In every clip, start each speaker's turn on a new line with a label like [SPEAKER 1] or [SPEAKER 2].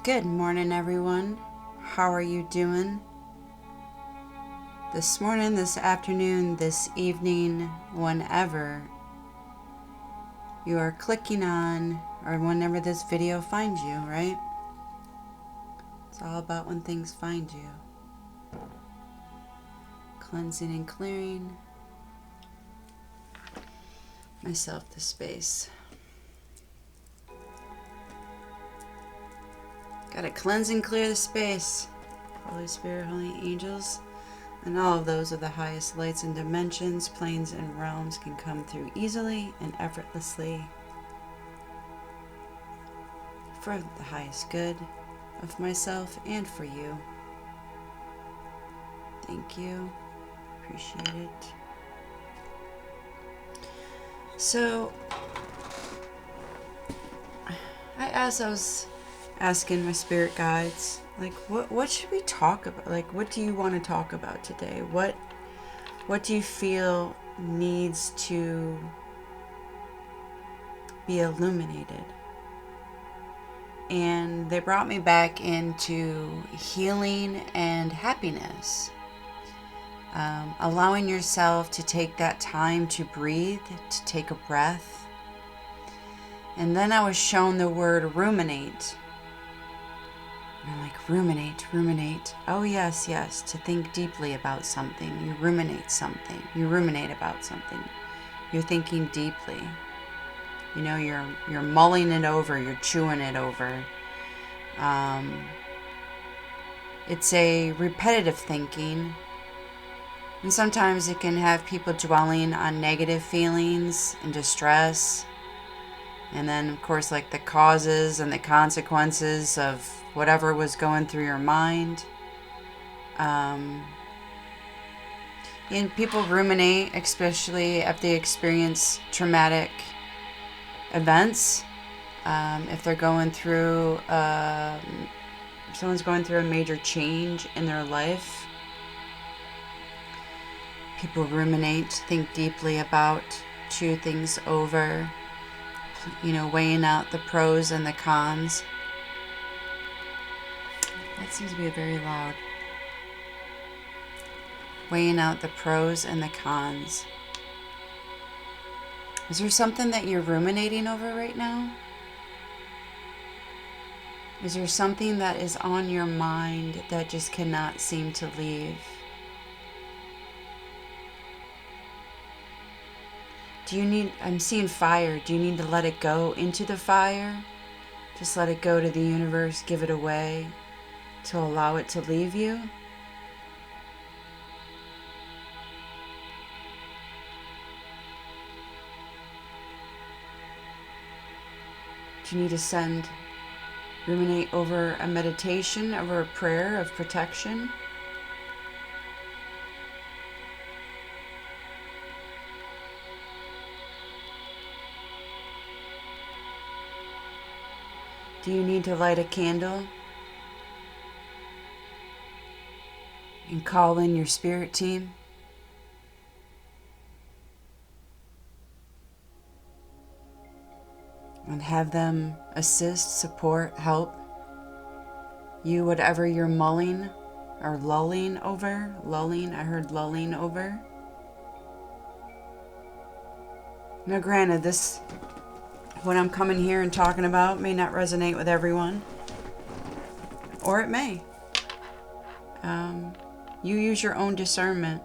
[SPEAKER 1] Good morning, everyone. How are you doing? This morning, this afternoon, this evening, whenever you are clicking on, or whenever this video finds you, right? It's all about when things find you. Cleansing and clearing myself the space. Gotta cleanse and clear the space. Holy Spirit, holy angels, and all of those of the highest lights and dimensions, planes, and realms can come through easily and effortlessly for the highest good of myself and for you. Thank you. Appreciate it. So, I was asking my spirit guides, like, what should we talk about? Like, what do you want to talk about today? What do you feel needs to be illuminated? And they brought me back into healing and happiness. Allowing yourself to take that time to breathe, to take a breath. And then I was shown the word ruminate. And I'm like, ruminate. Oh, yes, to think deeply about something. You ruminate something. You ruminate about something. You're thinking deeply. You know, you're mulling it over. You're chewing it over. It's a repetitive thinking. And sometimes it can have people dwelling on negative feelings and distress. And then, of course, like the causes and the consequences of whatever was going through your mind. And people ruminate, especially if they experience traumatic events. If they're going through, someone's going through a major change in their life. People ruminate, think deeply about, chew things over, weighing out the pros and the cons. That seems to be very loud. Weighing out the pros and the cons. Is there something that you're ruminating over right now? Is there something that is on your mind that just cannot seem to leave? I'm seeing fire. Do you need to let it go into the fire? Just let it go to the universe, give it away, to allow it to leave you? Do you need to ruminate over a meditation, over a prayer of protection? Do you need to light a candle and call in your spirit team? And have them assist, support, help you, whatever you're mulling or lulling over. I heard lulling over. Now granted, what I'm coming here and talking about may not resonate with everyone, or it may. You use your own discernment.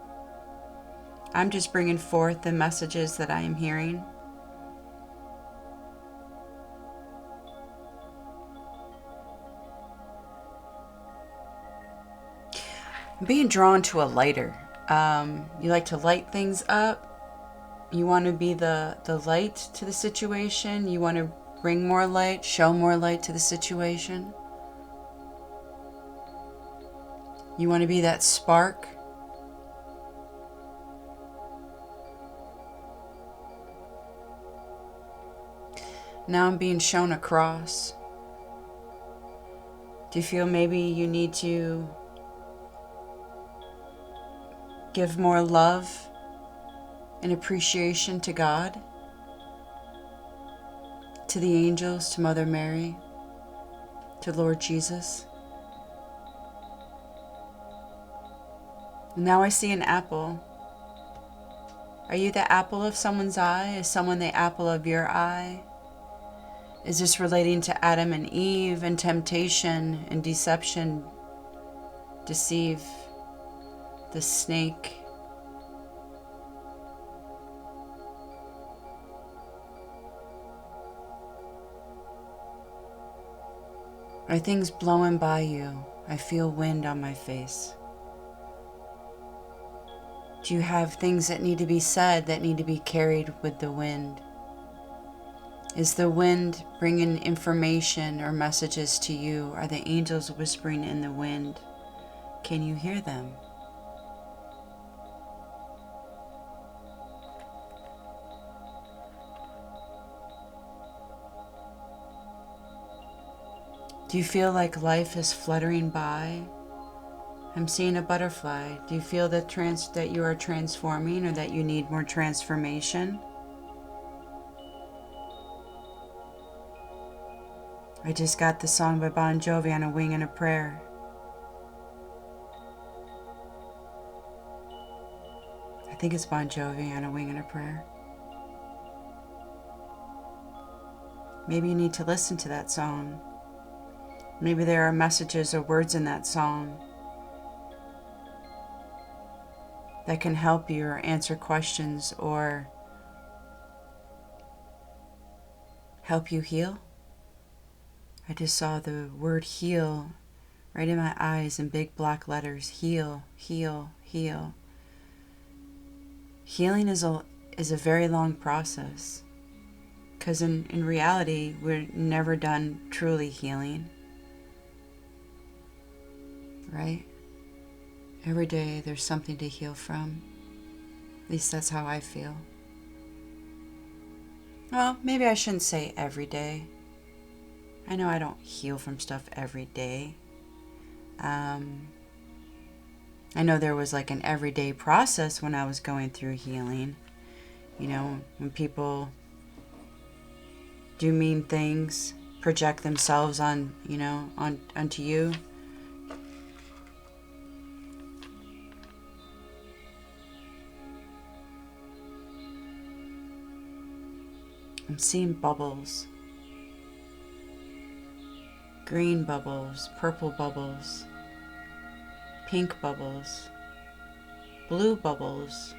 [SPEAKER 1] I'm just bringing forth the messages that I am hearing. I'm being drawn to a lighter. You like to light things up. You want to be the light to the situation. You want to bring more light, show more light to the situation. You want to be that spark. Now I'm being shown a cross. Do you feel maybe you need to give more love and appreciation to God, to the angels, to Mother Mary, to Lord Jesus. Now I see an apple. Are you the apple of someone's eye? Is someone the apple of your eye? Is this relating to Adam and Eve and temptation and deception? Deceive the snake. Are things blowing by you? I feel wind on my face. Do you have things that need to be said, that need to be carried with the wind? Is the wind bringing information or messages to you? Are the angels whispering in the wind? Can you hear them? Do you feel like life is fluttering by? I'm seeing a butterfly. Do you feel that you are transforming, or that you need more transformation? I just got the song by Bon Jovi, On a Wing and a Prayer. I think it's Bon Jovi, On a Wing and a Prayer. Maybe you need to listen to that song. Maybe there are messages or words in that song that can help you or answer questions or help you heal. I just saw the word heal right in my eyes in big black letters. Heal, heal, heal. Healing is a very long process, because in reality, we're never done truly healing, right? Every day there's something to heal from. At least that's how I feel. Well, maybe I shouldn't say every day. I know I don't heal from stuff every day. I know there was like an everyday process when I was going through healing. You know, when people do mean things, project themselves on, onto you. I'm seeing bubbles. Green bubbles, purple bubbles, pink bubbles, blue bubbles.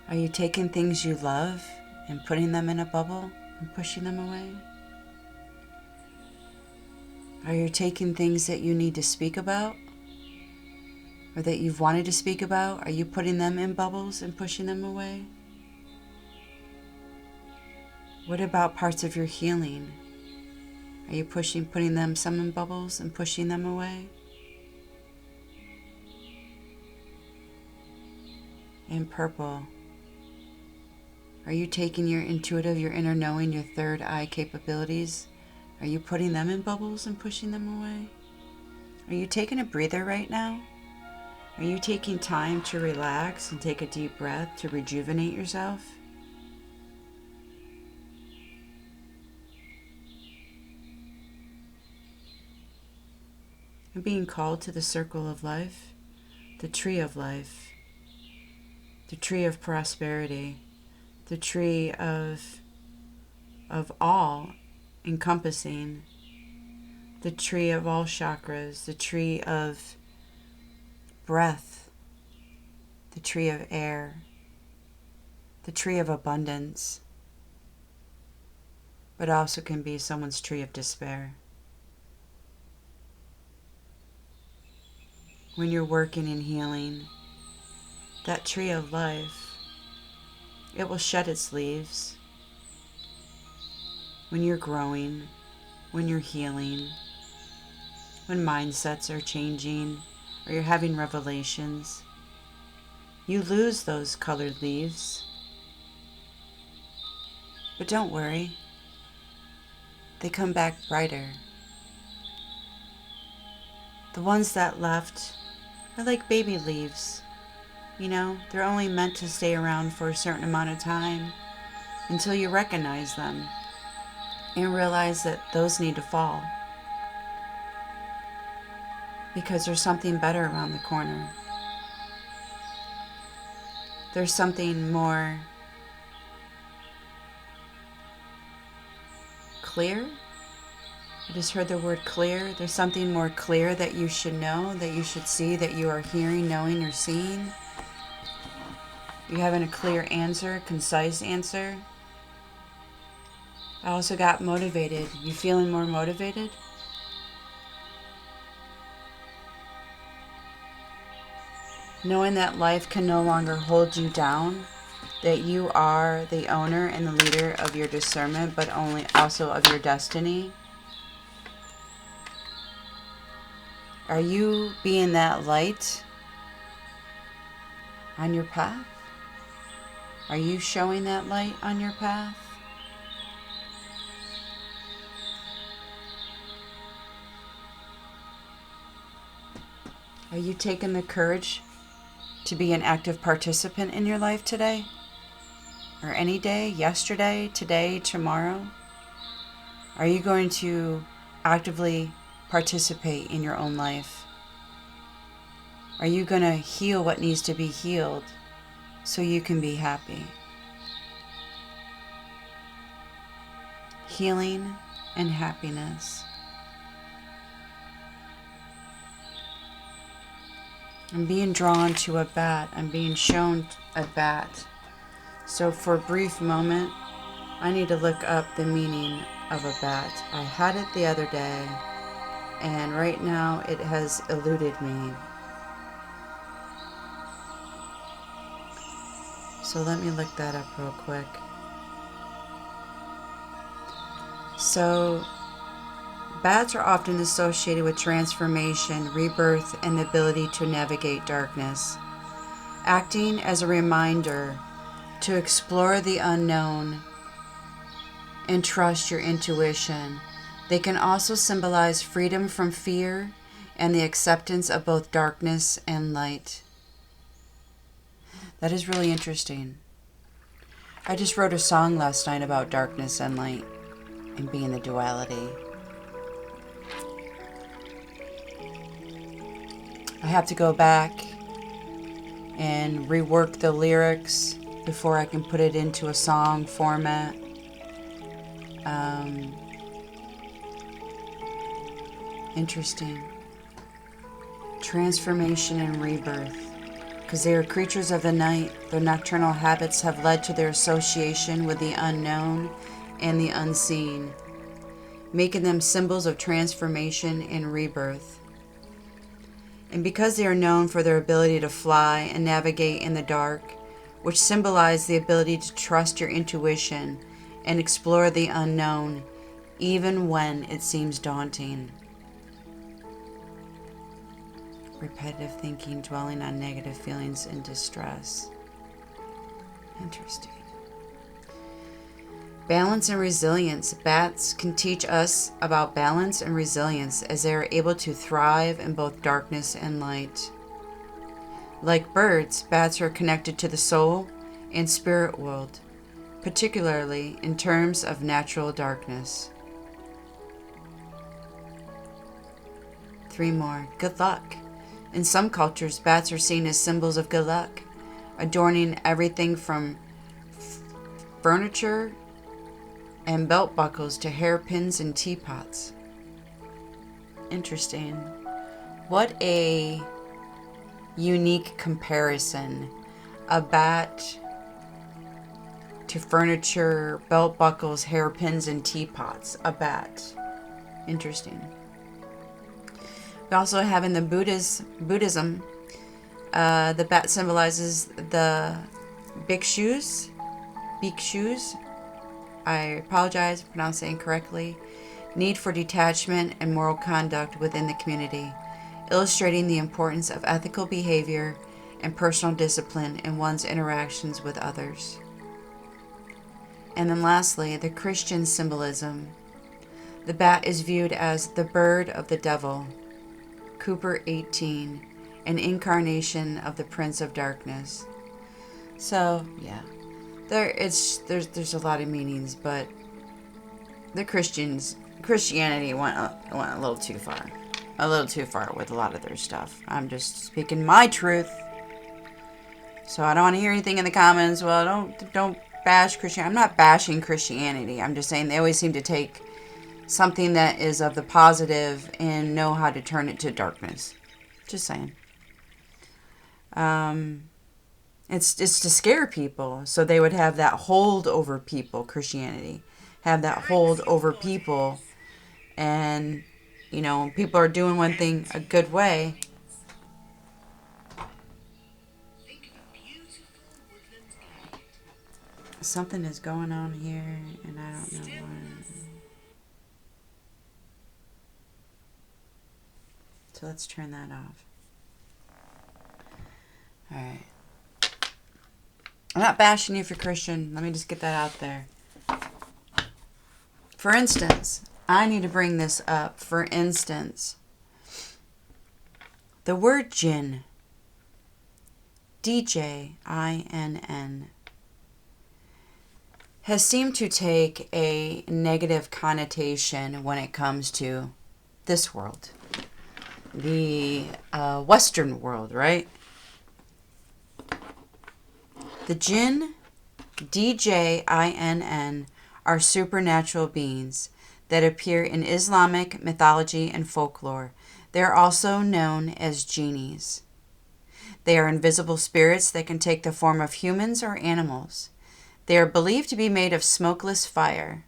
[SPEAKER 1] Are you taking things you love and putting them in a bubble and pushing them away? Are you taking things that you need to speak about or that you've wanted to speak about? Are you putting them in bubbles and pushing them away? What about parts of your healing? Are you putting them some in bubbles and pushing them away? In purple, are you taking your intuitive, your inner knowing, your third eye capabilities? Are you putting them in bubbles and pushing them away? Are you taking a breather right now? Are you taking time to relax and take a deep breath to rejuvenate yourself? I'm being called to the circle of life, the tree of life, the tree of prosperity, the tree of all encompassing, the tree of all chakras, the tree of breath, the tree of air, the tree of abundance, but also can be someone's tree of despair. When you're working and healing, that tree of life, it will shed its leaves. When you're growing, when you're healing, when mindsets are changing or you're having revelations, you lose those colored leaves. But don't worry, they come back brighter. The ones that left are like baby leaves. They're only meant to stay around for a certain amount of time. until you recognize them and realize that those need to fall because there's something better around the corner. There's something more clear. I just heard the word clear. There's something more clear that you should know, that you should see, that you are hearing, knowing, or seeing. You having a clear answer, concise answer. I also got motivated. You feeling more motivated? Knowing that life can no longer hold you down, that you are the owner and the leader of your discernment, but also of your destiny. Are you being that light on your path? Are you showing that light on your path? Are you taking the courage to be an active participant in your life today? Or any day, yesterday, today, tomorrow? Are you going to actively participate in your own life? Are you going to heal what needs to be healed so you can be happy? Healing and happiness. I'm being drawn to a bat. I'm being shown a bat. So for a brief moment, I need to look up the meaning of a bat. I had it the other day, and right now it has eluded me. So let me look that up real quick. So bats are often associated with transformation, rebirth, and the ability to navigate darkness, acting as a reminder to explore the unknown and trust your intuition. They can also symbolize freedom from fear and the acceptance of both darkness and light. That is really interesting. I just wrote a song last night about darkness and light and being the duality. I have to go back and rework the lyrics before I can put it into a song format. Interesting. Transformation and rebirth. Because they are creatures of the night, their nocturnal habits have led to their association with the unknown and the unseen, making them symbols of transformation and rebirth. And because they are known for their ability to fly and navigate in the dark, which symbolize the ability to trust your intuition and explore the unknown, even when it seems daunting. Repetitive thinking, dwelling on negative feelings and distress. Interesting. Balance and resilience. Bats can teach us about balance and resilience as they are able to thrive in both darkness and light. Like birds, bats are connected to the soul and spirit world, particularly in terms of natural darkness. 3 more. Good luck. In some cultures, bats are seen as symbols of good luck, adorning everything from furniture and belt buckles to hairpins and teapots. Interesting. What a unique comparison. A bat to furniture, belt buckles, hairpins, and teapots. A bat. Interesting. We also have in the Buddhism, the bat symbolizes the bhikshus. I apologize for pronouncing it incorrectly. Need for detachment and moral conduct within the community, illustrating the importance of ethical behavior and personal discipline in one's interactions with others. And then lastly, the Christian symbolism. The bat is viewed as the bird of the devil, Cooper 18, an incarnation of the Prince of Darkness. So, yeah, There's a lot of meanings, but the Christianity went a little too far. A little too far with a lot of their stuff. I'm just speaking my truth. So I don't want to hear anything in the comments. Well, don't bash Christianity. I'm not bashing Christianity. I'm just saying they always seem to take something that is of the positive and know how to turn it to darkness. Just saying. It's to scare people, so they would have that hold over people. Christianity have that hold over people, and people are doing one thing a good way. Something is going on here, and I don't know what. So let's turn that off. All right. I'm not bashing you for Christian. Let me just get that out there. For instance, I need to bring this up. For instance, the word jinn, D-J-I-N-N, has seemed to take a negative connotation when it comes to this world. The Western world, right? The jinn, D-J-I-N-N, are supernatural beings that appear in Islamic mythology and folklore. They are also known as genies. They are invisible spirits that can take the form of humans or animals. They are believed to be made of smokeless fire.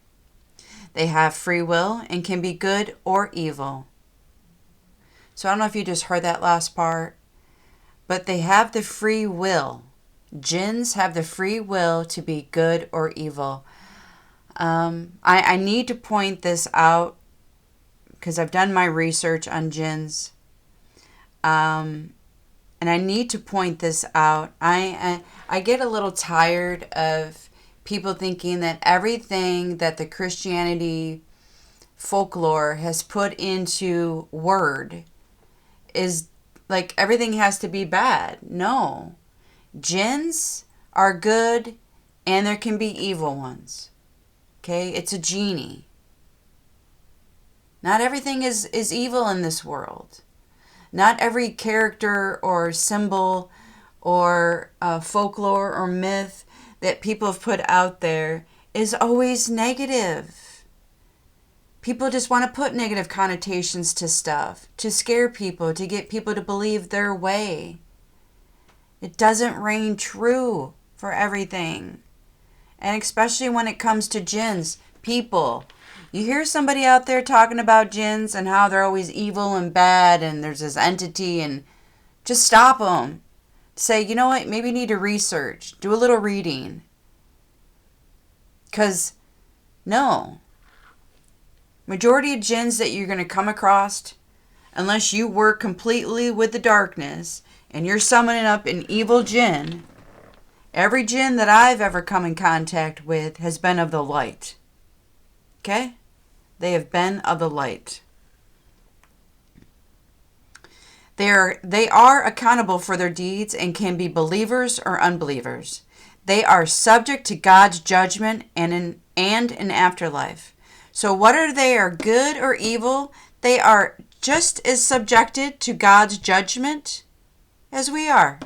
[SPEAKER 1] They have free will and can be good or evil. So I don't know if you just heard that last part, but they have the free will. Jinns have the free will to be good or evil. I need to point this out because I've done my research on jinns. And I need to point this out. I get a little tired of people thinking that everything that the Christianity folklore has put into word is like everything has to be bad. No. Jinns are good and there can be evil ones. Okay? It's a genie. Not everything is evil in this world. Not every character or symbol or folklore or myth that people have put out there is always negative. People just want to put negative connotations to stuff, to scare people, to get people to believe their way. It doesn't ring true for everything. And especially when it comes to jinns, people. You hear somebody out there talking about jinns and how they're always evil and bad and there's this entity, and just stop them. Say, you know what, maybe you need to research. Do a little reading. Because, no. Majority of jinns that you're going to come across, unless you work completely with the darkness and you're summoning up an evil jinn, every jinn that I've ever come in contact with has been of the light. Okay? They have been of the light. They are accountable for their deeds and can be believers or unbelievers. They are subject to God's judgment and an afterlife. So whether they are good or evil, they are just as subjected to God's judgment as we are.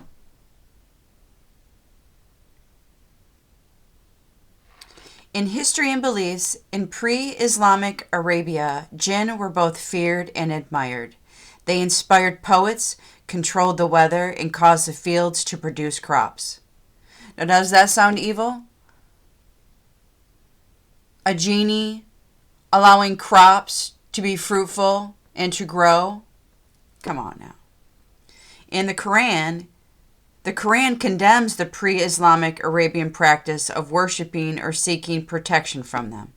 [SPEAKER 1] In history and beliefs, in pre-Islamic Arabia, jinn were both feared and admired. They inspired poets, controlled the weather, and caused the fields to produce crops. Now, does that sound evil? A genie allowing crops to be fruitful and to grow? Come on now. In the Quran condemns the pre-Islamic Arabian practice of worshiping or seeking protection from them.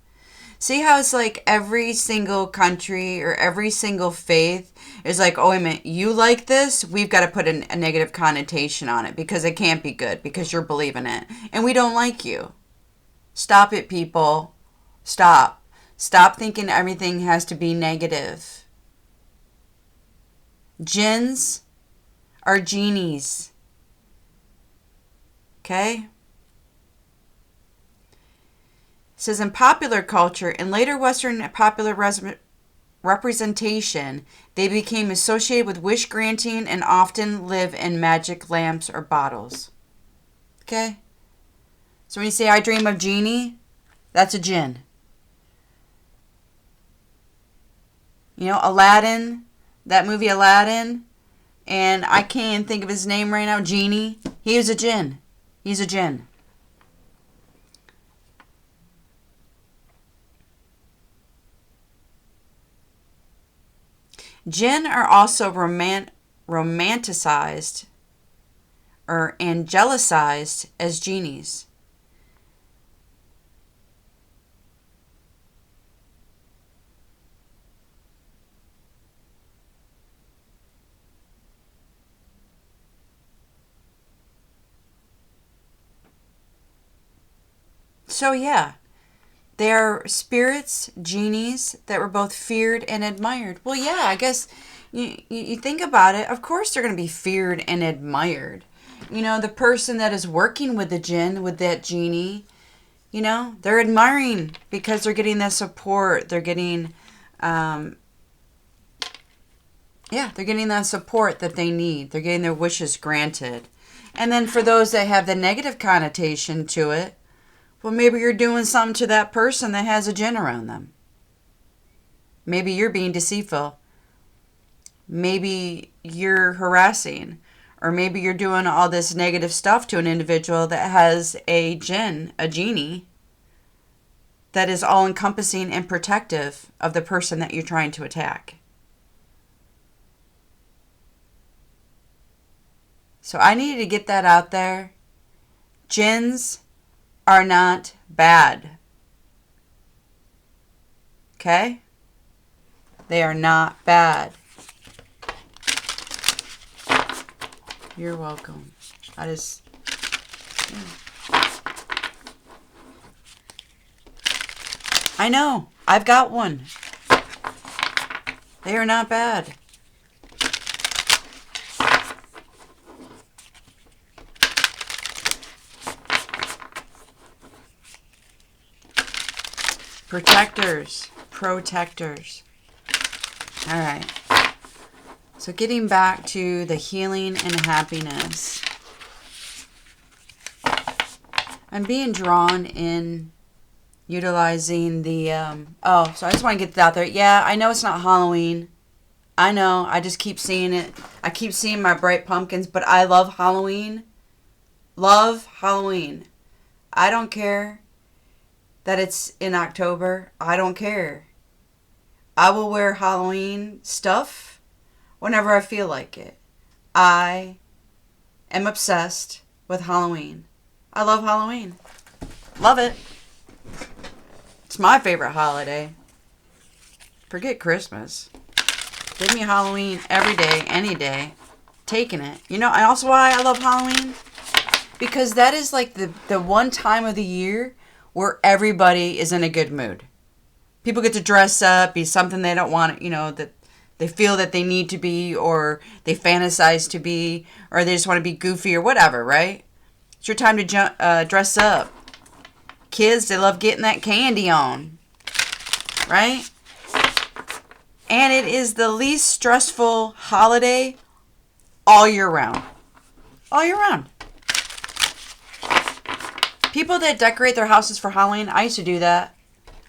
[SPEAKER 1] See how it's like every single country or every single faith is like, oh, wait a minute, you like this? We've got to put a negative connotation on it because it can't be good because you're believing it. And we don't like you. Stop it, people. Stop. Stop thinking everything has to be negative. Jinns are genies. Okay? says in popular culture, in later Western popular representation, they became associated with wish granting and often live in magic lamps or bottles. Okay? So when you say, I dream of genie, that's a jinn. You know, Aladdin, that movie Aladdin, and I can't think of his name right now, Genie. He was a jinn. He's a jinn. Jinn are also romanticized or angelicized as genies. So yeah, they are spirits, genies that were both feared and admired. Well, yeah, I guess you think about it. Of course they're going to be feared and admired. You know, the person that is working with the jinn, with that genie, you know, they're admiring because they're getting that support. They're getting, they're getting that support that they need. They're getting their wishes granted. And then for those that have the negative connotation to it, well, maybe you're doing something to that person that has a jinn around them. Maybe you're being deceitful. Maybe you're harassing. Or maybe you're doing all this negative stuff to an individual that has a jinn, a genie, that is all-encompassing and protective of the person that you're trying to attack. So I needed to get that out there. Jinns are not bad. Okay? They are not bad. You're welcome. Yeah. I know. I've got one. They are not bad. Protectors. All right. So getting back to the healing and happiness. I'm being drawn in utilizing the, so I just want to get that out there. Yeah, I know it's not Halloween. I know. I just keep seeing it. I keep seeing my bright pumpkins, but I love Halloween. Love Halloween. I don't care that it's in October. I don't care. I will wear Halloween stuff whenever I feel like it. I am obsessed with Halloween. I love Halloween. Love it. It's my favorite holiday. Forget Christmas. Give me Halloween every day, any day. Taking it. You know, and also why I love Halloween? Because that is like the one time of the year where everybody is in a good mood. People get to dress up, be something they don't want, you know, that they feel that they need to be, or they fantasize to be, or they just want to be goofy or whatever, right? It's your time to dress up. Kids, they love getting that candy on, right? And it is the least stressful holiday all year round. All year round. People that decorate their houses for Halloween, I used to do that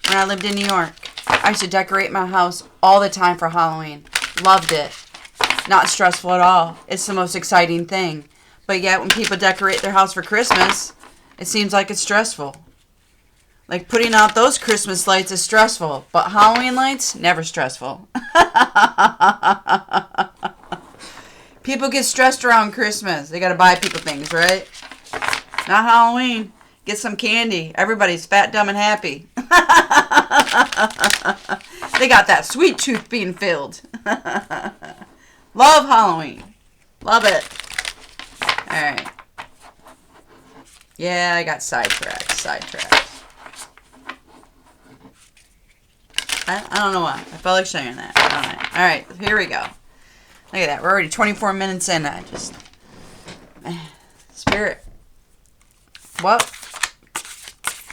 [SPEAKER 1] when I lived in New York. I used to decorate my house all the time for Halloween. Loved it. Not stressful at all. It's the most exciting thing. But yet when people decorate their house for Christmas, it seems like it's stressful. Like putting out those Christmas lights is stressful. But Halloween lights, never stressful. People get stressed around Christmas. They got to buy people things, right? Not Halloween. Get some candy. Everybody's fat, dumb, and happy. They got that sweet tooth being filled. Love Halloween. Love it. All right. Yeah, I got sidetracked. I don't know why. I felt like sharing that. All right, here we go. Look at that. We're already 24 minutes in. Spirit. What?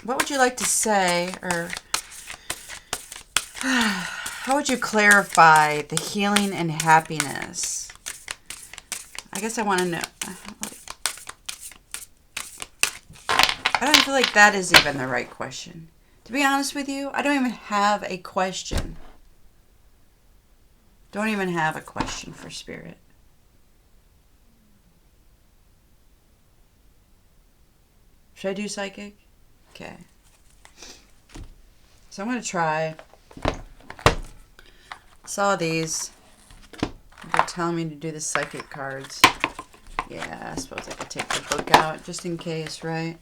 [SPEAKER 1] what would you like to say, or how would you clarify the healing and happiness? I guess I want to know. I don't feel like that is even the right question. To be honest with you, I don't even have a question. Don't even have a question for Spirit. Should I do psychic? Okay. So I'm going to try. Saw these. They're telling me to do the psychic cards. Yeah, I suppose I could take the book out just in case, right?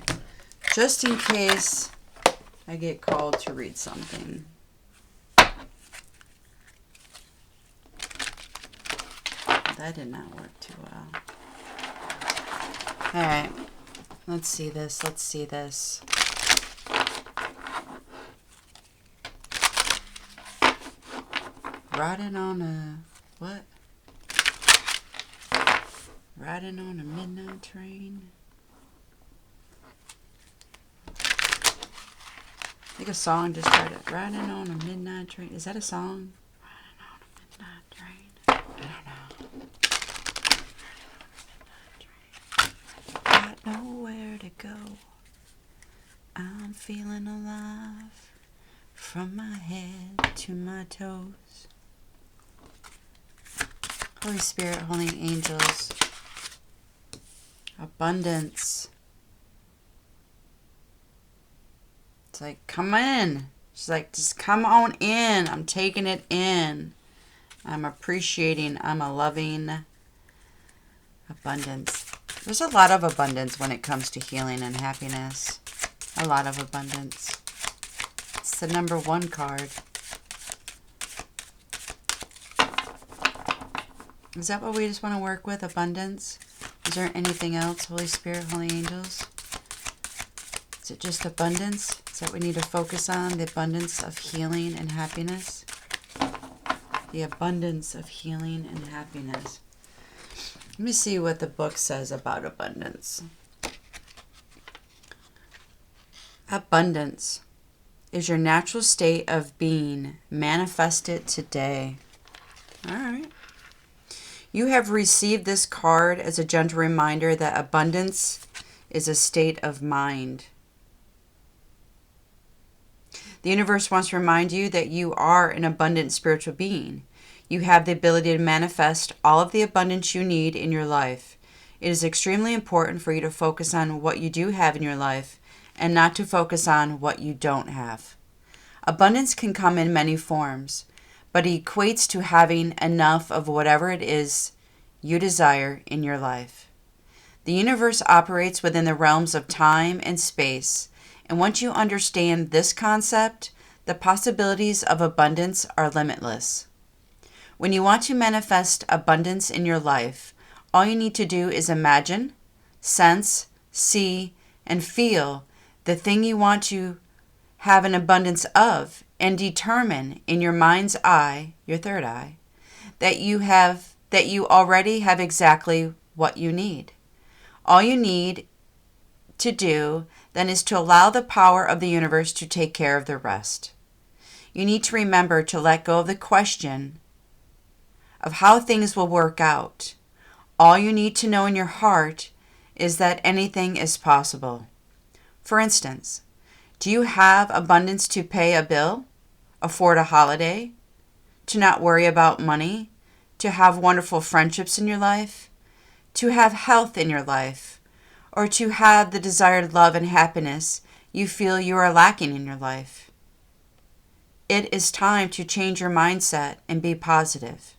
[SPEAKER 1] Just in case I get called to read something. That did not work too well. Alright. Let's see this. Let's see this. Riding on a... what? Riding on a midnight train? I think a song just started. Riding on a midnight train. Is that a song? Riding on a midnight train. I don't know. Got nowhere to go. I'm feeling alive from my head to my toes. Holy Spirit, holy angels, abundance. It's like, come in. She's like, just come on in. I'm taking it in. I'm appreciating. I'm a loving abundance. There's a lot of abundance when it comes to healing and happiness. A lot of abundance. It's the number 1 card. Is that what we just want to work with? Abundance? Is there anything else? Holy Spirit, holy angels? Is it just abundance? Is that what we need to focus on? The abundance of healing and happiness? The abundance of healing and happiness. Let me see what the book says about abundance. Abundance is your natural state of being. Manifest it today. All right. You have received this card as a gentle reminder that abundance is a state of mind. The universe wants to remind you that you are an abundant spiritual being. You have the ability to manifest all of the abundance you need in your life. It is extremely important for you to focus on what you do have in your life and not to focus on what you don't have. Abundance can come in many forms, but it equates to having enough of whatever it is you desire in your life. The universe operates within the realms of time and space, and once you understand this concept, the possibilities of abundance are limitless. When you want to manifest abundance in your life, all you need to do is imagine, sense, see, and feel the thing you want to have an abundance of, and determine in your mind's eye, your third eye, that you already have exactly what you need. All you need to do then is to allow the power of the universe to take care of the rest. You need to remember to let go of the question of how things will work out. All you need to know in your heart is that anything is possible. For instance, do you have abundance to pay a bill, afford a holiday, to not worry about money, to have wonderful friendships in your life, to have health in your life, or to have the desired love and happiness you feel you are lacking in your life? It is time to change your mindset and be positive.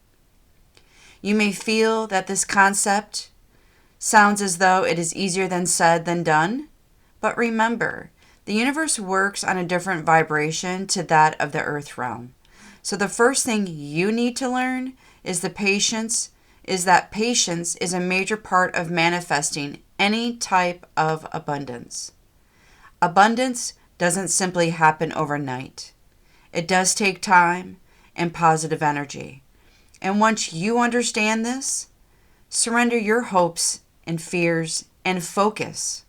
[SPEAKER 1] You may feel that this concept sounds as though it is easier than said than done, but remember, the universe works on a different vibration to that of the earth realm. So the first thing you need to learn is that patience is a major part of manifesting any type of abundance. Abundance doesn't simply happen overnight. It does take time and positive energy. And once you understand this, surrender your hopes and fears and focus,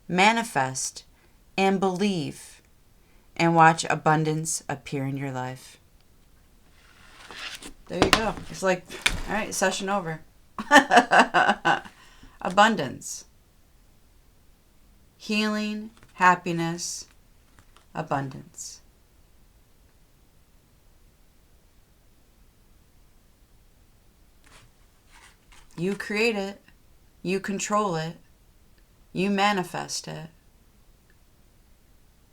[SPEAKER 1] manifest, and believe, and watch abundance appear in your life. There you go. It's like, all right, session over. Abundance. Healing, happiness, abundance. You create it. You control it. You manifest it.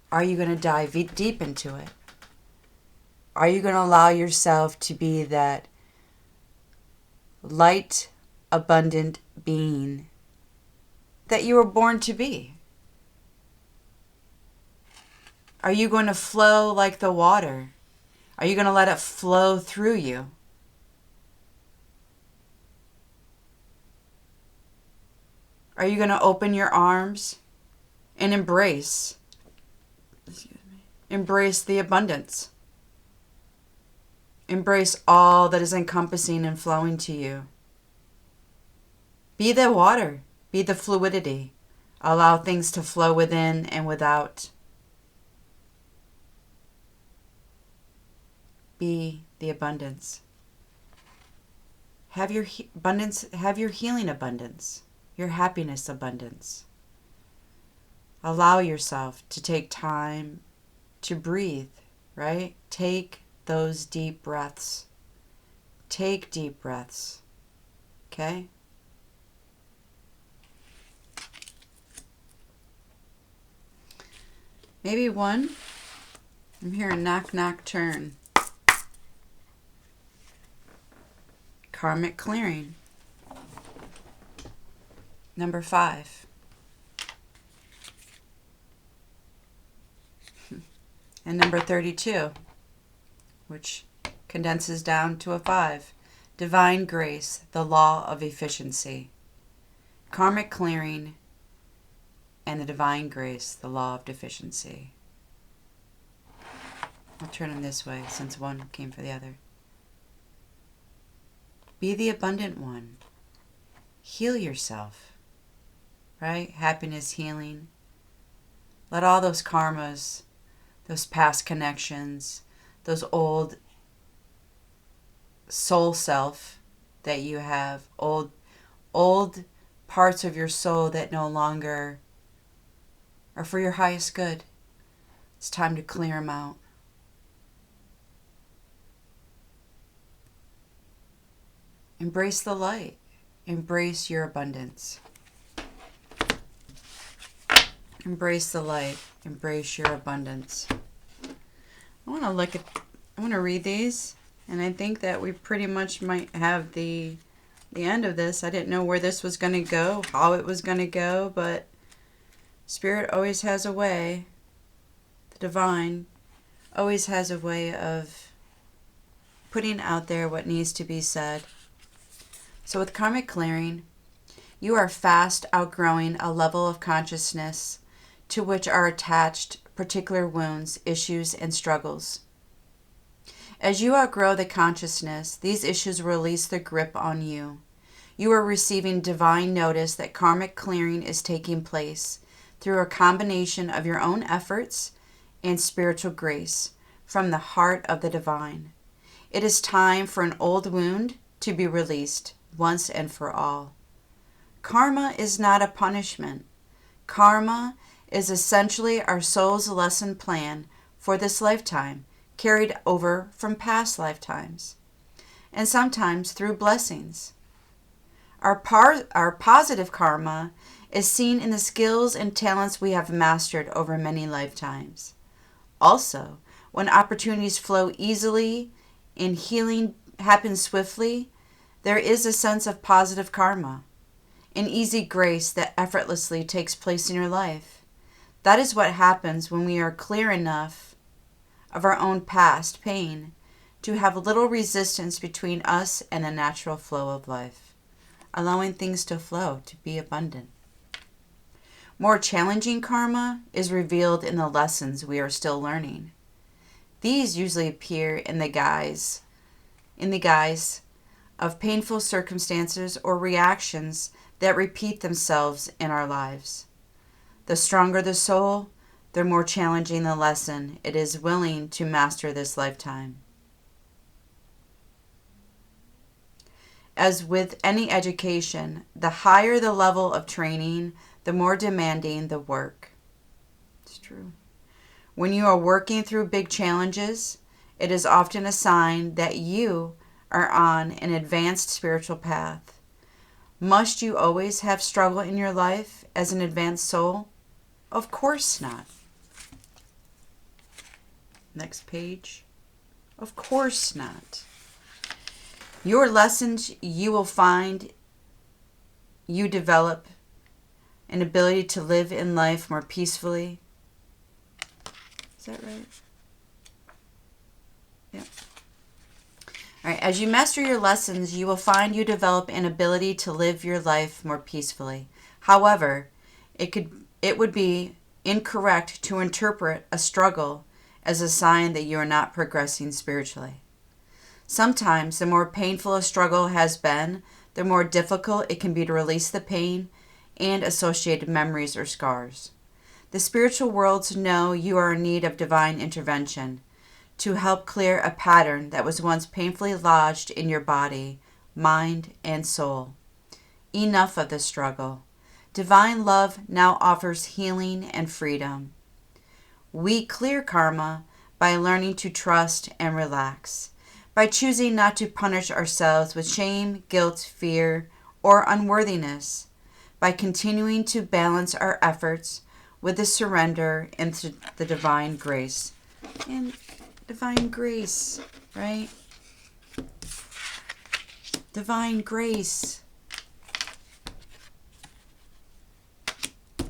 [SPEAKER 1] Are you going to dive deep into it? Are you going to allow yourself to be that light, abundant being that you were born to be? Are you going to flow like the water? Are you going to let it flow through you? Are you going to open your arms and embrace the abundance? Embrace all that is encompassing and flowing to you. Be the water. Be the fluidity. Allow things to flow within and without. Be the abundance. Have your abundance. Have your healing abundance. Your happiness abundance. Allow yourself to take time to breathe, right? Take those deep breaths. Take deep breaths. Okay? Maybe one. I'm hearing knock, knock, turn. Karmic clearing. Number 5. And number 32, which condenses down to a 5. Divine grace, the law of efficiency. Karmic clearing and the divine grace, the law of deficiency. I'll turn them this way since one came for the other. Be the abundant one. Heal yourself. Right? Happiness, healing. Let all those karmas, those past connections, those old soul self that you have, old parts of your soul that no longer are for your highest good. It's time to clear them out. Embrace the light. Embrace your abundance. Embrace the light. Embrace your abundance. I want to read these, and I think that we pretty much might have the end of this. I didn't know where this was going to go, how it was going to go, but Spirit always has a way. The divine always has a way of putting out there what needs to be said. So with karmic clearing, you are fast outgrowing a level of consciousness to which are attached particular wounds, issues, and struggles. As you outgrow the consciousness, these issues release their grip on you. You are receiving divine notice that karmic clearing is taking place through a combination of your own efforts and spiritual grace from the heart of the divine. It is time for an old wound to be released once and for all. Karma is not a punishment. Karma is essentially our soul's lesson plan for this lifetime, carried over from past lifetimes, and sometimes through blessings. Our positive karma is seen in the skills and talents we have mastered over many lifetimes. Also, when opportunities flow easily and healing happens swiftly, there is a sense of positive karma, an easy grace that effortlessly takes place in your life. That is what happens when we are clear enough of our own past pain to have little resistance between us and the natural flow of life, allowing things to flow, to be abundant. More challenging karma is revealed in the lessons we are still learning. These usually appear in the guise of painful circumstances or reactions that repeat themselves in our lives. The stronger the soul, the more challenging the lesson it is willing to master this lifetime. As with any education, the higher the level of training, the more demanding the work. It's true. When you are working through big challenges, it is often a sign that you are on an advanced spiritual path. Must you always have struggle in your life as an advanced soul? Of course not. Next page. Of course not. Your lessons, you will find you develop an ability to live in life more peacefully. Is that right? Yeah. All right. As you master your lessons, you will find you develop an ability to live your life more peacefully. However, it would be incorrect to interpret a struggle as a sign that you are not progressing spiritually. Sometimes the more painful a struggle has been, the more difficult it can be to release the pain and associated memories or scars. The spiritual worlds know you are in need of divine intervention to help clear a pattern that was once painfully lodged in your body, mind, and soul. Enough of the struggle. Divine love now offers healing and freedom. We clear karma by learning to trust and relax, by choosing not to punish ourselves with shame, guilt, fear, or unworthiness, by continuing to balance our efforts with the surrender into the divine grace. And divine grace, right? Divine grace.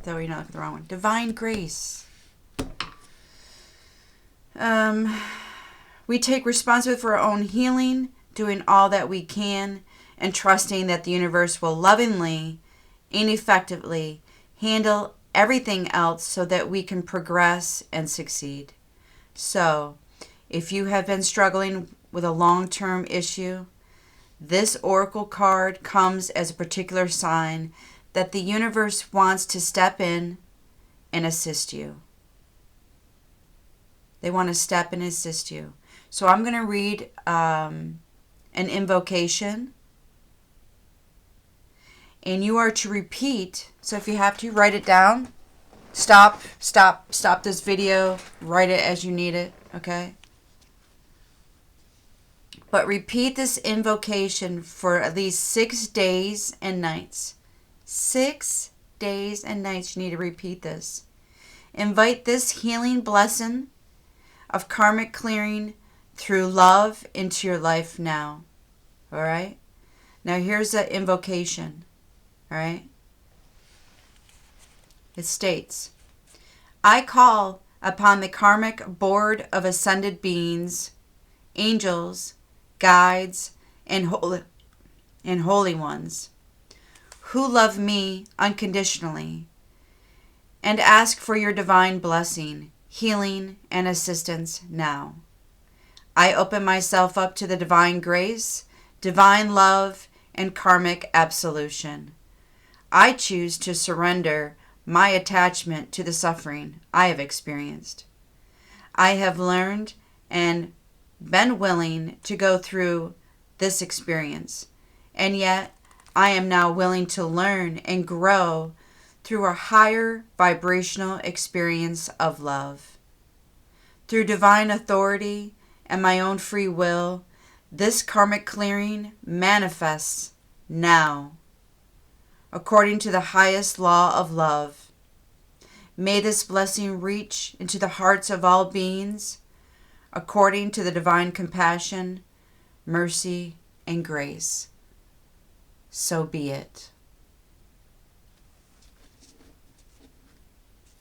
[SPEAKER 1] Though you're not looking at the wrong one. Divine grace. We take responsibility for our own healing, doing all that we can, and trusting that the universe will lovingly and effectively handle everything else so that we can progress and succeed. So, if you have been struggling with a long-term issue, this oracle card comes as a particular sign that the universe wants to step in and assist you. They want to step in and assist you. So I'm going to read an invocation. And you are to repeat. So if you have to, write it down. Stop this video. Write it as you need it. Okay? But repeat this invocation for at least 6 days and nights. 6 days and nights you need to repeat this. Invite this healing blessing of karmic clearing through love into your life now. All right? Now here's the invocation. All right? It states, I call upon the karmic board of ascended beings, angels, guides, and holy ones who love me unconditionally and ask for your divine blessing, healing, and assistance now. I open myself up to the divine grace, divine love, and karmic absolution. I choose to surrender my attachment to the suffering I have experienced. I have learned and been willing to go through this experience, and yet I am now willing to learn and grow through a higher vibrational experience of love. Through divine authority and my own free will, this karmic clearing manifests now, according to the highest law of love. May this blessing reach into the hearts of all beings, according to the divine compassion, mercy, and grace. So be it.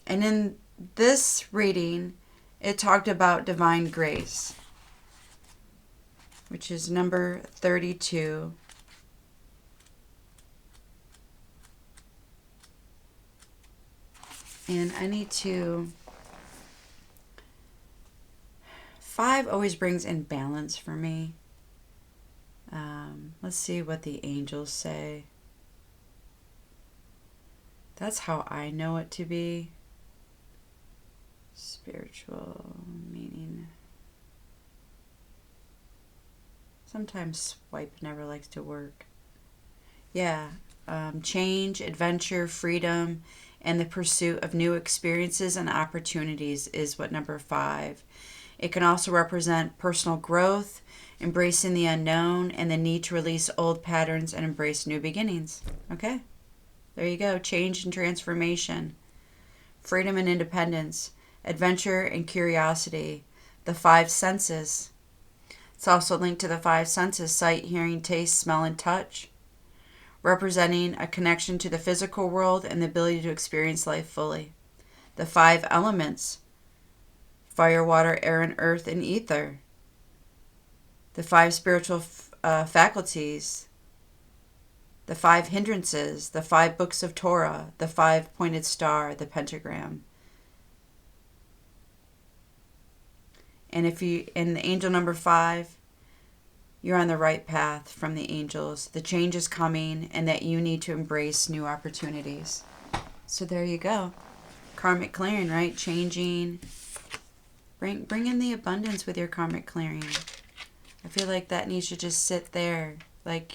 [SPEAKER 1] And in this reading, it talked about divine grace, which is number 32. And I need to... 5 always brings in balance for me. Let's see what the angels say. That's how I know it to be. Spiritual meaning. Sometimes swipe never likes to work. Yeah. Change, adventure, freedom, and the pursuit of new experiences and opportunities is what number 5. It can also represent personal growth, embracing the unknown, and the need to release old patterns and embrace new beginnings. Okay, there you go. Change and transformation, freedom and independence, adventure and curiosity, the 5 senses. It's also linked to the 5 senses: sight, hearing, taste, smell, and touch, representing a connection to the physical world and the ability to experience life fully. The 5 elements: fire, water, air, and earth, and ether. The 5 spiritual faculties, the 5 hindrances, the 5 books of Torah, the 5-pointed star, the pentagram. And if you, in the angel number 5, you're on the right path from the angels. The change is coming, and that you need to embrace new opportunities. So there you go. Karmic clearing, right? Changing. Bring in the abundance with your karmic clearing. I feel like that needs to just sit there. Like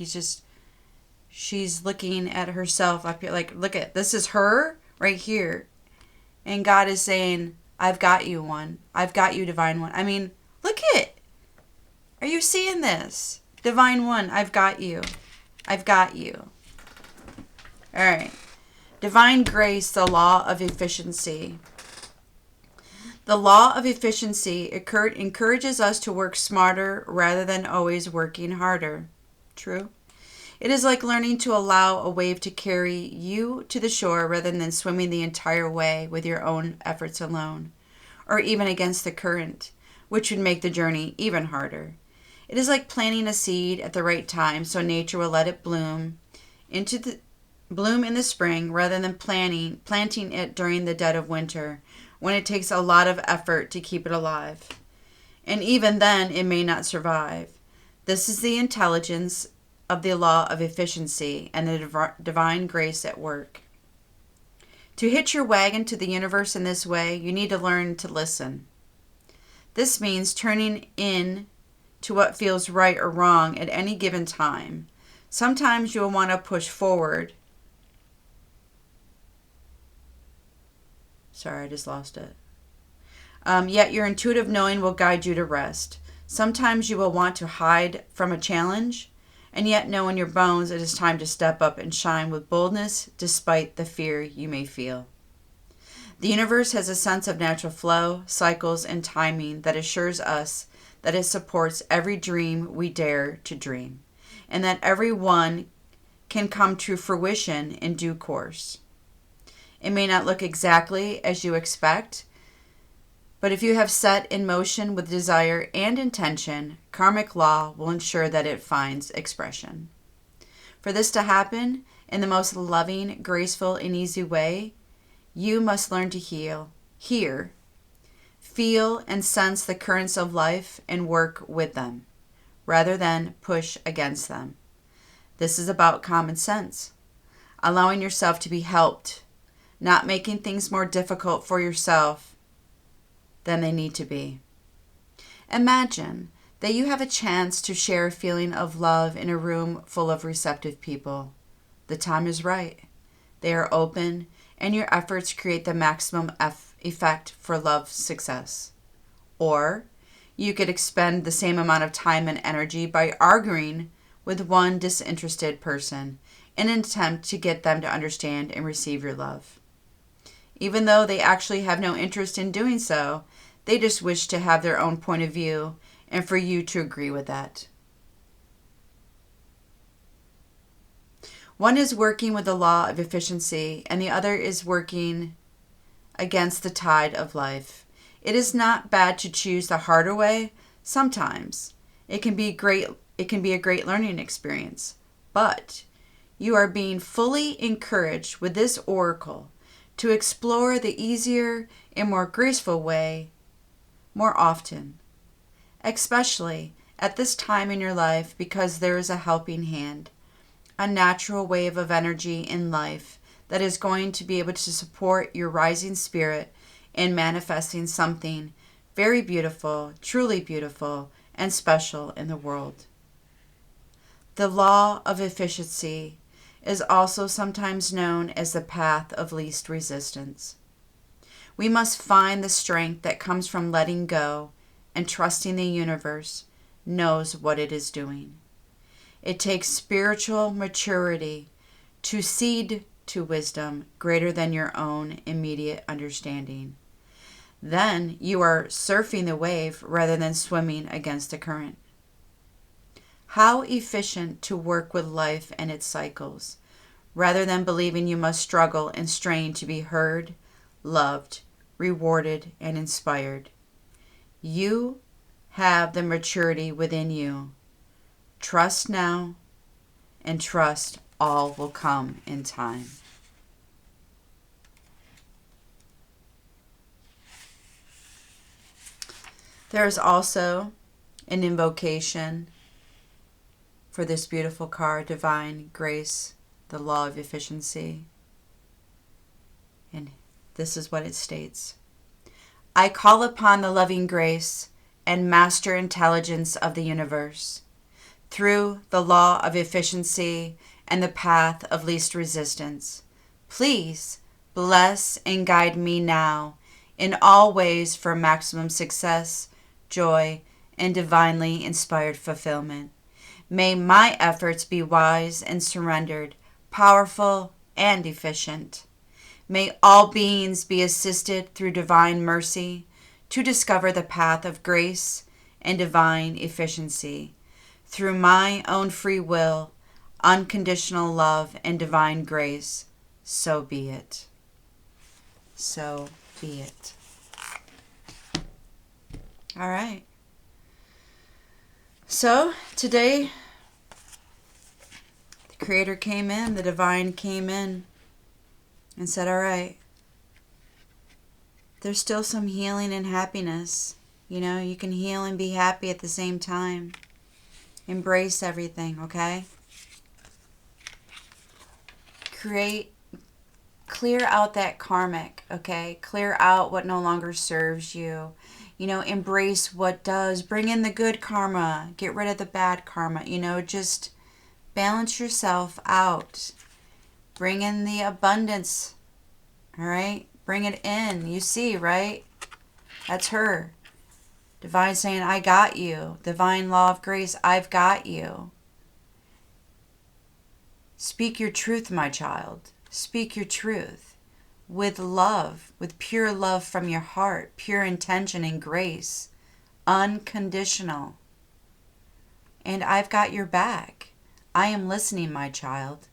[SPEAKER 1] she's looking at herself up here. Like, look at, this is her right here. And God is saying, I've got you, one. I've got you, divine one. I mean, look it. Are you seeing this? Divine one, I've got you. I've got you. All right. Divine grace, the law of efficiency. The law of efficiency encourages us to work smarter rather than always working harder. True. It is like learning to allow a wave to carry you to the shore rather than swimming the entire way with your own efforts alone, or even against the current, which would make the journey even harder. It is like planting a seed at the right time so nature will let it bloom in the spring rather than planting it during the dead of winter, when it takes a lot of effort to keep it alive. And even then, it may not survive. This is the intelligence of the law of efficiency and the divine grace at work. To hitch your wagon to the universe in this way, you need to learn to listen. This means turning in to what feels right or wrong at any given time. Sometimes you will want to push forward. Sorry, I just lost it. Yet your intuitive knowing will guide you to rest. Sometimes you will want to hide from a challenge, and yet know in your bones it is time to step up and shine with boldness despite the fear you may feel. The universe has a sense of natural flow, cycles, and timing that assures us that it supports every dream we dare to dream, and that every one can come to fruition in due course. It may not look exactly as you expect, but if you have set in motion with desire and intention, karmic law will ensure that it finds expression. For this to happen in the most loving, graceful, and easy way, you must learn to hear, feel, and sense the currents of life and work with them, rather than push against them. This is about common sense, allowing yourself to be helped, not making things more difficult for yourself than they need to be. Imagine that you have a chance to share a feeling of love in a room full of receptive people. The time is right. They are open, and your efforts create the maximum effect for love success. Or you could expend the same amount of time and energy by arguing with one disinterested person in an attempt to get them to understand and receive your love. Even though they actually have no interest in doing so, they just wish to have their own point of view and for you to agree with that. One is working with the law of efficiency, and the other is working against the tide of life. It is not bad to choose the harder way. Sometimes it can be a great learning experience, but you are being fully encouraged with this oracle to explore the easier and more graceful way more often, especially at this time in your life, because there is a helping hand, a natural wave of energy in life that is going to be able to support your rising spirit in manifesting something very beautiful, truly beautiful, and special in the world. The law of efficiency is also sometimes known as the path of least resistance. We must find the strength that comes from letting go and trusting the universe knows what it is doing. It takes spiritual maturity to cede to wisdom greater than your own immediate understanding. Then you are surfing the wave rather than swimming against the current. How efficient to work with life and its cycles, rather than believing you must struggle and strain to be heard, loved, rewarded, and inspired. You have the maturity within you. Trust now, and trust all will come in time. There is also an invocation for this beautiful card, Divine Grace, the Law of Efficiency. And this is what it states. I call upon the loving grace and master intelligence of the universe through the law of efficiency and the path of least resistance. Please bless and guide me now in all ways for maximum success, joy, and divinely inspired fulfillment. May my efforts be wise and surrendered, powerful and efficient. May all beings be assisted through divine mercy to discover the path of grace and divine efficiency. Through my own free will, unconditional love, and divine grace, so be it. So be it. All right. So today, the Creator came in, the Divine came in and said, all right, there's still some healing and happiness. You know, you can heal and be happy at the same time. Embrace everything, okay? Clear out that karmic, okay? Clear out what no longer serves you. You know, embrace what does. Bring in the good karma. Get rid of the bad karma. You know, just balance yourself out. Bring in the abundance, all right? Bring it in. You see, right? That's her. Divine saying, I got you. Divine law of grace, I've got you. Speak your truth, my child. Speak your truth with love, with pure love from your heart, pure intention and grace, unconditional. And I've got your back. I am listening, my child.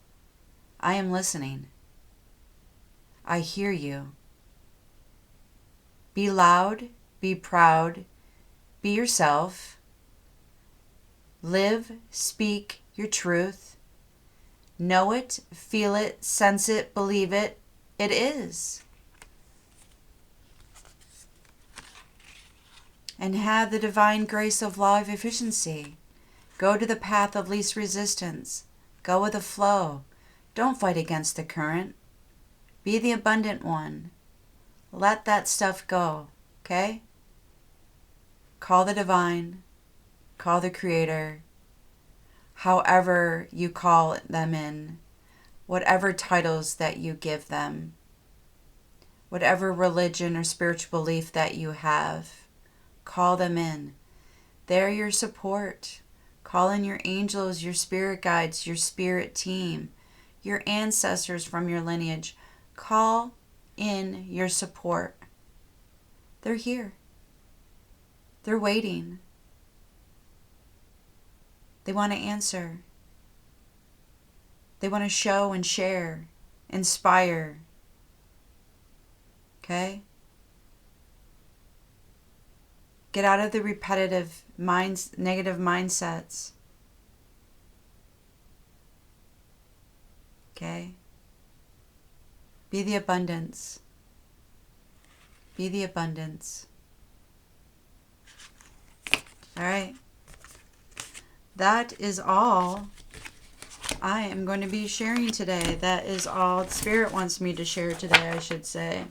[SPEAKER 1] I am listening. I hear you. Be loud, be proud, be yourself. Live, speak your truth. Know it, feel it, sense it, believe it. It is. And have the divine grace of law of efficiency. Go to the path of least resistance. Go with the flow. Don't fight against the current. Be the abundant one. Let that stuff go, okay? Call the divine. Call the Creator. However you call them in. Whatever titles that you give them. Whatever religion or spiritual belief that you have. Call them in. They're your support. Call in your angels, your spirit guides, your spirit team, your ancestors from your lineage. Call in your support. They're here. They're waiting. They want to answer. They want to show and share, inspire. Okay? Get out of the repetitive negative mindsets. Okay? Be the abundance. Be the abundance. All right. That is all I am going to be sharing today. That is all Spirit wants me to share today, I should say.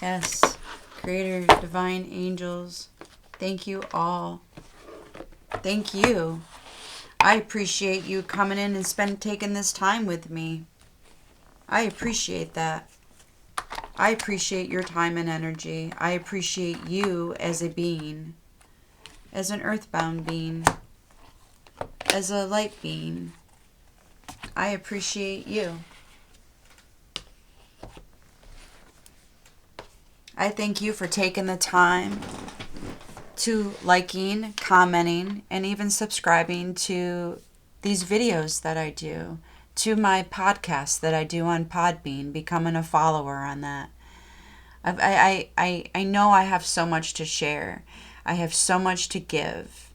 [SPEAKER 1] Yes. Creator, divine angels, thank you all. Thank you. I appreciate you coming in and taking this time with me. I appreciate that. I appreciate your time and energy. I appreciate you as a being, as an earthbound being, as a light being. I appreciate you. I thank you for taking the time to liking, commenting, and even subscribing to these videos that I do, to my podcast that I do on Podbean, becoming a follower on that. I know I have so much to share. I have so much to give.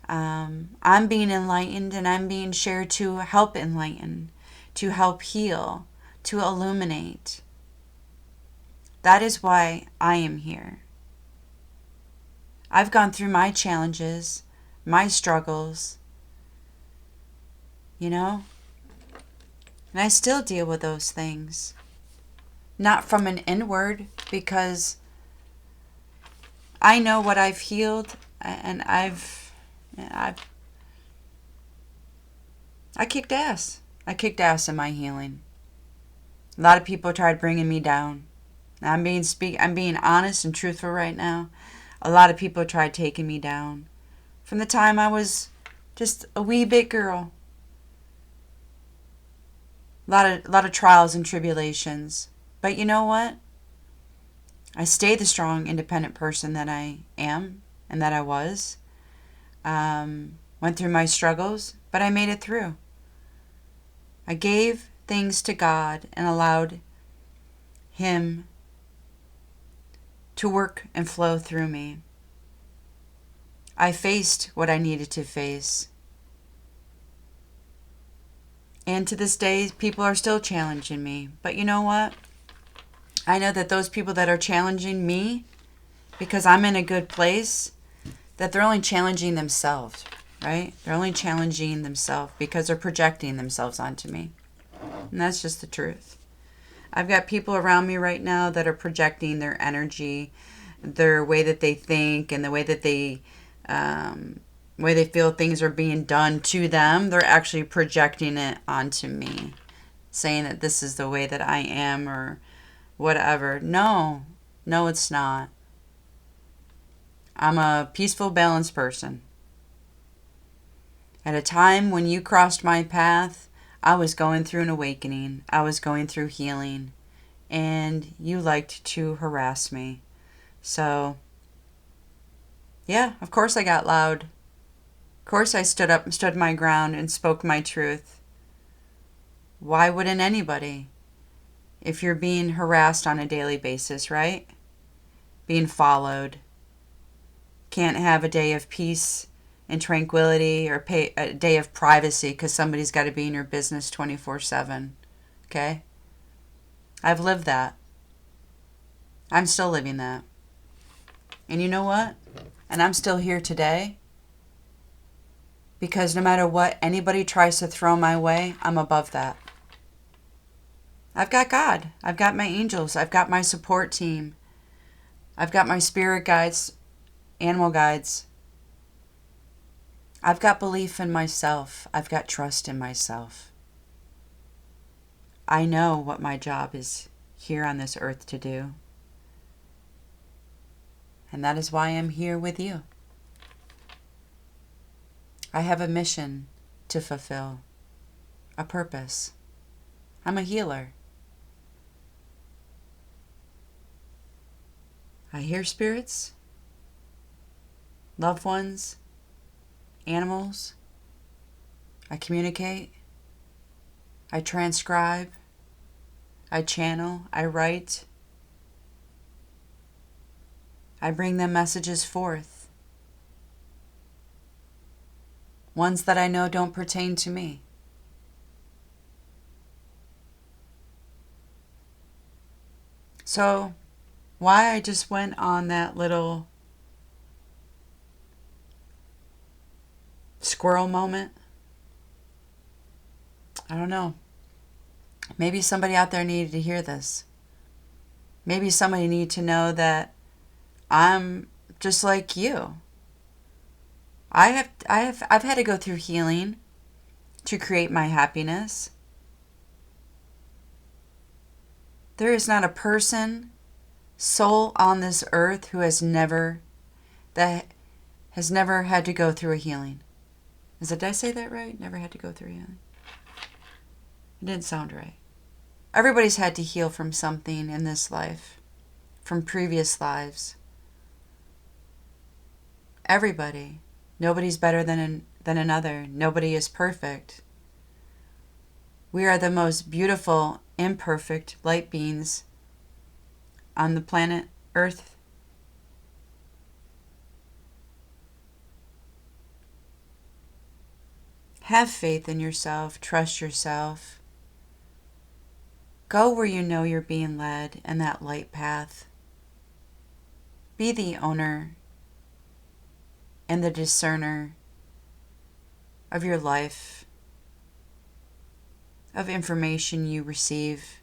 [SPEAKER 1] I'm being enlightened, and I'm being shared to help enlighten, to help heal, to illuminate. That is why I am here. I've gone through my challenges, my struggles, and I still deal with those things. Not from an inward, because I know what I've healed, and I kicked ass. I kicked ass in my healing. A lot of people tried bringing me down. I'm being honest and truthful right now. A lot of people tried taking me down. From the time I was just a wee bit girl. A lot of trials and tribulations. But you know what? I stayed the strong, independent person that I am and that I was. Went through my struggles, but I made it through. I gave things to God and allowed Him to work and flow through me. I faced what I needed to face. And to this day, people are still challenging me. But you know what? I know that those people that are challenging me, because I'm in a good place, that they're only challenging themselves, right? They're only challenging themselves because they're projecting themselves onto me. And that's just the truth. I've got people around me right now that are projecting their energy, their way that they think, and the way that they feel things are being done to them. They're actually projecting it onto me, saying that this is the way that I am or whatever. No, it's not. I'm a peaceful, balanced person. At a time when you crossed my path, I was going through an awakening. I was going through healing. And you liked to harass me. So, yeah, of course I got loud. Of course I stood up and stood my ground and spoke my truth. Why wouldn't anybody? If you're being harassed on a daily basis, right? Being followed. Can't have a day of peace and tranquility or a day of privacy because somebody's got to be in your business 24/7. Okay? I've lived that. I'm still living that. And you know what? And I'm still here today because no matter what anybody tries to throw my way, I'm above that. I've got God. I've got my angels. I've got my support team. I've got my spirit guides, animal guides. I've got belief in myself. I've got trust in myself. I know what my job is here on this earth to do. And that is why I'm here with you. I have a mission to fulfill, a purpose. I'm a healer. I hear spirits, loved ones, animals. I communicate. I transcribe. I channel. I write. I bring them messages forth. Ones that I know don't pertain to me. So, why I just went on that little squirrel moment, I don't know. Maybe somebody out there needed to hear this. Maybe somebody needs to know that I'm just like you. I've had to go through healing to create my happiness. There is not a person, soul on this earth who has never had to go through a healing. Did I say that right? Never had to go through a healing. It didn't sound right. Everybody's had to heal from something in this life, from previous lives. Everybody. Nobody's better than another. Nobody is perfect. We are the most beautiful, imperfect light beings on the planet Earth. Have faith in yourself. Trust yourself. Go where you know you're being led in that light path. Be the owner and the discerner of your life, of information you receive.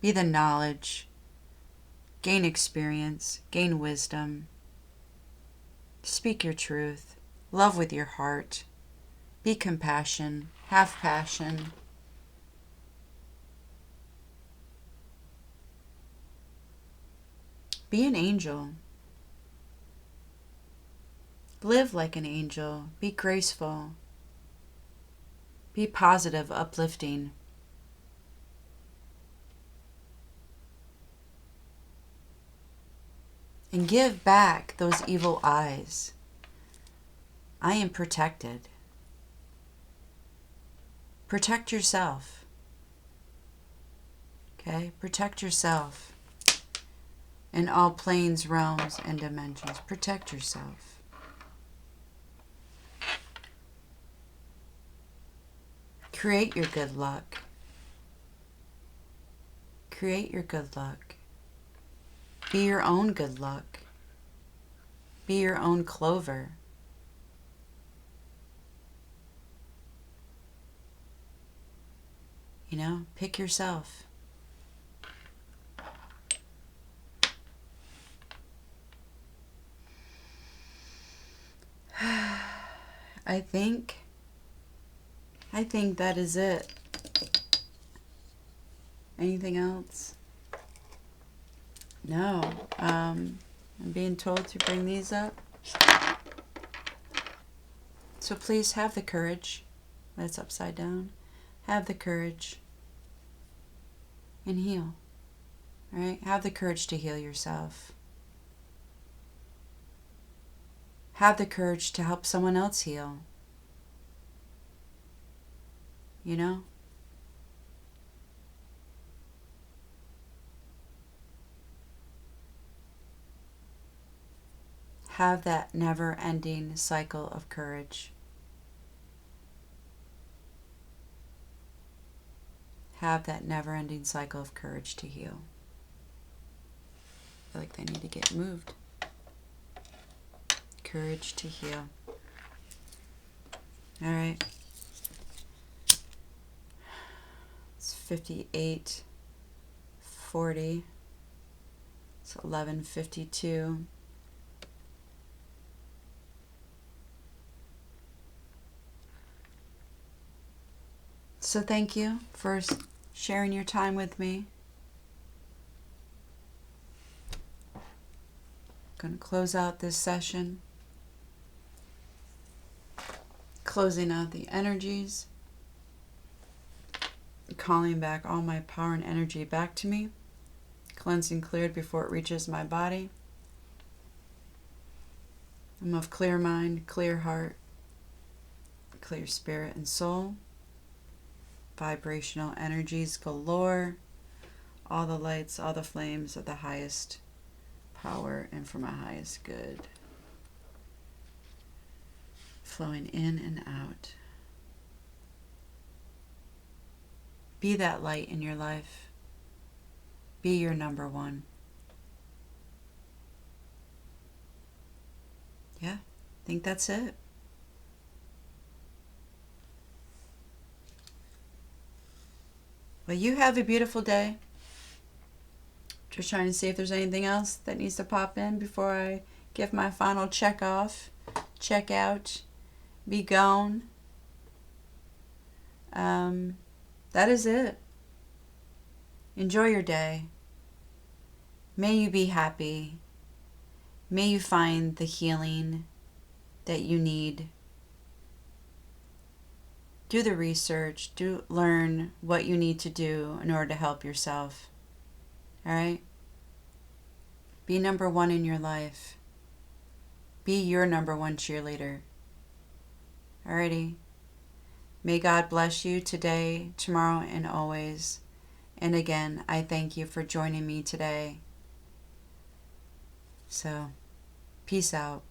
[SPEAKER 1] Be the knowledge. Gain experience. Gain wisdom. Speak your truth. Love with your heart. Be compassion. Have passion. Be an angel. Live like an angel. Be graceful. Be positive, uplifting. And give back those evil eyes. I am protected. Protect yourself. Okay? Protect yourself in all planes, realms, and dimensions. Protect yourself. Create your good luck. Create your good luck. Be your own good luck. Be your own clover. You know, pick yourself. I think that is it. Anything else? No. I'm being told to bring these up. So please have the courage. That's upside down. Have the courage and heal. All right? Have the courage to heal yourself. Have the courage to help someone else heal. You know? Have that never-ending cycle of courage. Have that never-ending cycle of courage to heal. I feel like they need to get moved. Courage to heal. All right. It's 58:40. It's 11:52. So thank you for sharing your time with me. I'm going to close out this session. Closing out the energies. Calling back all my power and energy back to me. Cleansing cleared before it reaches my body. I'm of clear mind, clear heart, clear spirit and soul. Vibrational energies galore. All the lights, all the flames of the highest power and for my highest good. Flowing in and out. Be that light in your life. Be your number one. Yeah, I think that's it. Well, you have a beautiful day. Just trying to see if there's anything else that needs to pop in before I give my final check off, check out, be gone. That is it. Enjoy your day. May you be happy. May you find the healing that you need. Do the research. Learn what you need to do in order to help yourself. All right? Be number one in your life. Be your number one cheerleader. Alrighty. May God bless you today, tomorrow, and always. And again, I thank you for joining me today. So, peace out.